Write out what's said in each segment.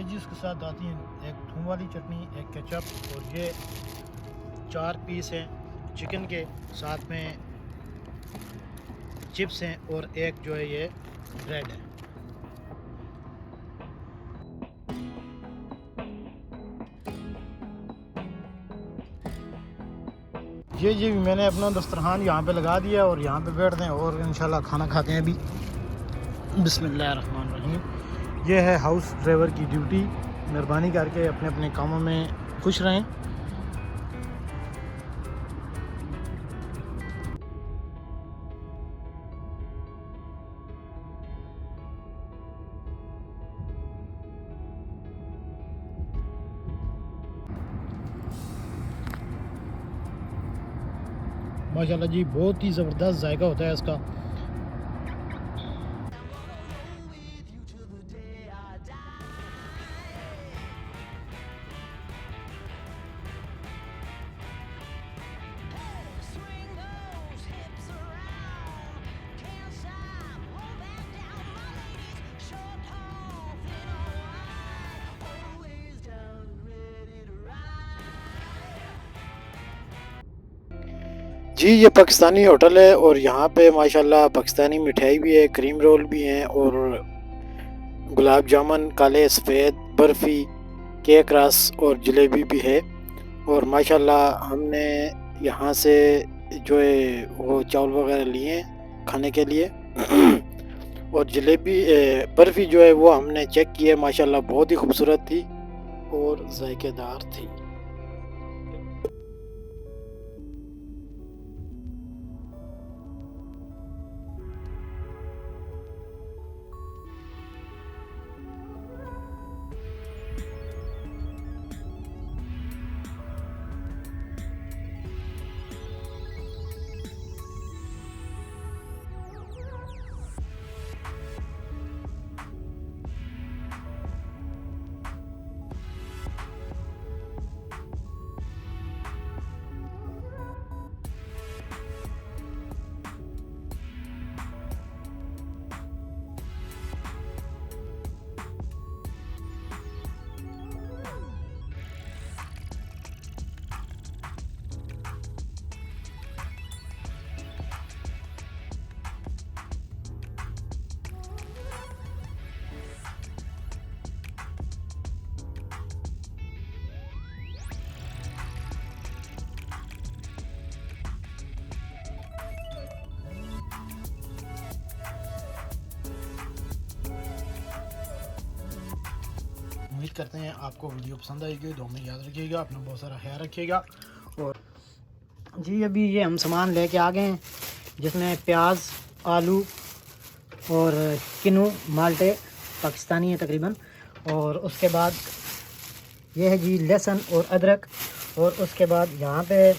ये जी उसके साथ आती है एक थूम वाली चटनी, एक केचप और ये 4 पीस हैं चिकन के, साथ में चिप्स हैं और एक जो है ये ब्रेड है। ये जी मैंने अपना दस्तरखान यहाँ पे लगा दिया और यहाँ पे बैठते हैं और इंशाल्लाह खाना खाते हैं अभी। बिस्मिल्लाहिर्रहमानिर्रहीम। ये है हाउस ड्राइवर की ड्यूटी। मेहरबानी करके अपने अपने कामों में खुश रहें। माशाल्लाह जी बहुत ही ज़बरदस्त जायका होता है इसका। जी ये पाकिस्तानी होटल है और यहाँ पे माशाल्लाह पाकिस्तानी मिठाई भी है, क्रीम रोल भी हैं और गुलाब जामुन, काले सफ़ेद, बर्फ़ी, केक रस और जलेबी भी है। और माशाल्लाह हमने यहाँ से जो है वो चावल वगैरह लिए हैं खाने के लिए और जलेबी बर्फ़ी जो है वो हमने चेक की है, माशाल्लाह बहुत ही खूबसूरत थी और जायकेदार थी। उम्मीद करते हैं आपको वीडियो पसंद आएगी। दुआ में याद रखिएगा, अपना बहुत सारा ख्याल रखिएगा। और जी अभी ये हम सामान लेके आ गए हैं जिसमें प्याज, आलू और किनू माल्टे पाकिस्तानी है तकरीबन। और उसके बाद ये है जी लहसुन और अदरक। और उसके बाद यहाँ पे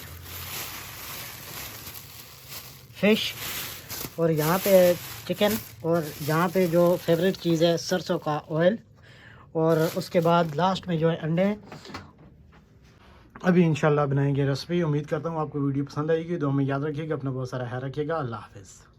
फ़िश और यहाँ पे चिकन और यहाँ पे जो फेवरेट चीज़ है सरसों का ऑयल। और उसके बाद लास्ट में जो है अंडे हैं। अभी इंशाल्लाह बनाएंगे रेसिपी। उम्मीद करता हूँ आपको वीडियो पसंद आएगी। दुआ में याद रखिएगा, अपना बहुत सारा ख्याल रखिएगा। अल्लाह हाफ़िज़।